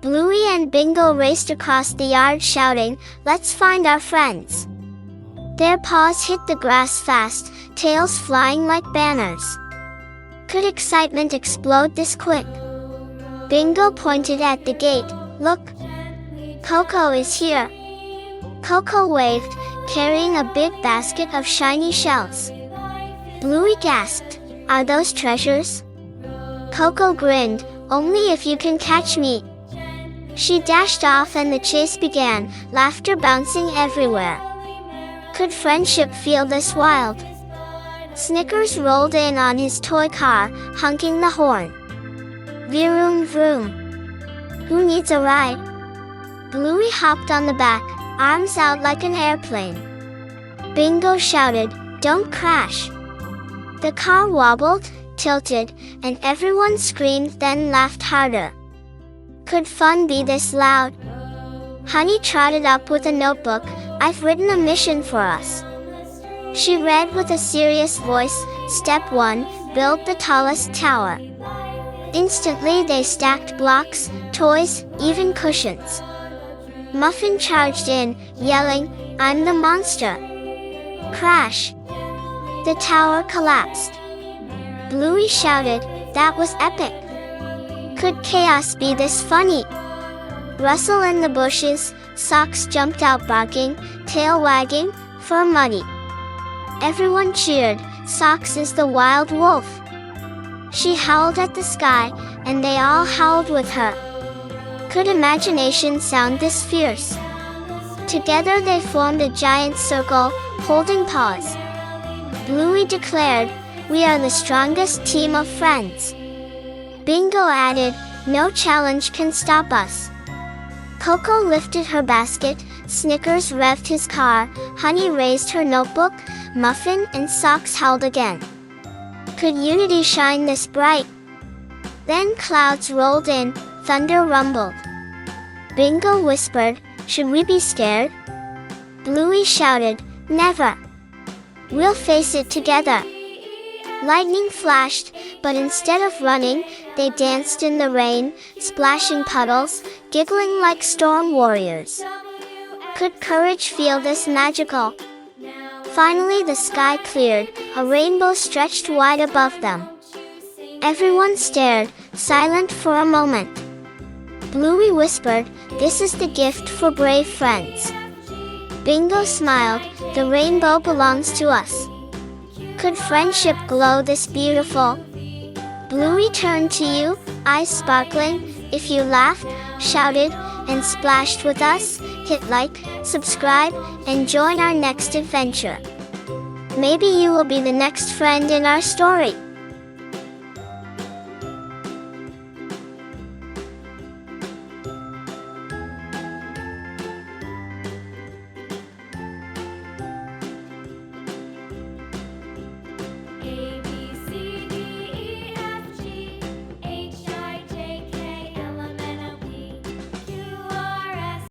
Bluey and Bingo raced across the yard shouting, "Let's find our friends." Their paws hit the grass fast, tails flying like banners. Could excitement explode this quick? Bingo pointed at the gate. "Look! Coco is here." Coco waved, carrying a big basket of shiny shells. Bluey gasped, "Are those treasures?" Coco grinned, "Only if you can catch me." She dashed off and the chase began, laughter bouncing everywhere. Could friendship feel this wild? Snickers rolled in on his toy car, honking the horn. Vroom vroom. Who needs a ride? Bluey hopped on the back, arms out like an airplane. Bingo shouted, "Don't crash." The car wobbled, tilted, and everyone screamed then laughed harder. Could fun be this loud? Honey trotted up with a notebook. "I've written a mission for us." She read with a serious voice, "Step 1, build the tallest tower." Instantly they stacked blocks, toys, even cushions. Muffin charged in, yelling, "I'm the monster." Crash! The tower collapsed. Bluey shouted, "That was epic." Could chaos be this funny? Rustle in the bushes, Socks jumped out barking, tail wagging, fur muddy. Everyone cheered, Socks is the wild wolf. She howled at the sky, and they all howled with her. Could imagination sound this fierce? Together they formed a giant circle, holding paws. Bluey declared, "We are the strongest team of friends." Bingo added, "No challenge can stop us." Coco lifted her basket, Snickers revved his car, Honey raised her notebook, Muffin and Socks howled again. Could unity shine this bright? Then clouds rolled in, thunder rumbled. Bingo whispered, "Should we be scared?" Bluey shouted, "Never. We'll face it together." Lightning flashed, but instead of running, they danced in the rain, splashing puddles, giggling like storm warriors. Could courage feel this magical? Finally the sky cleared, a rainbow stretched wide above them. Everyone stared, silent for a moment. Bluey whispered, "This is the gift for brave friends." Bingo smiled, "The rainbow belongs to us." Could friendship glow this beautiful? Bluey turned to you, eyes sparkling. If you laughed, shouted, and splashed with us, hit like, subscribe, and join our next adventure. Maybe you will be the next friend in our story.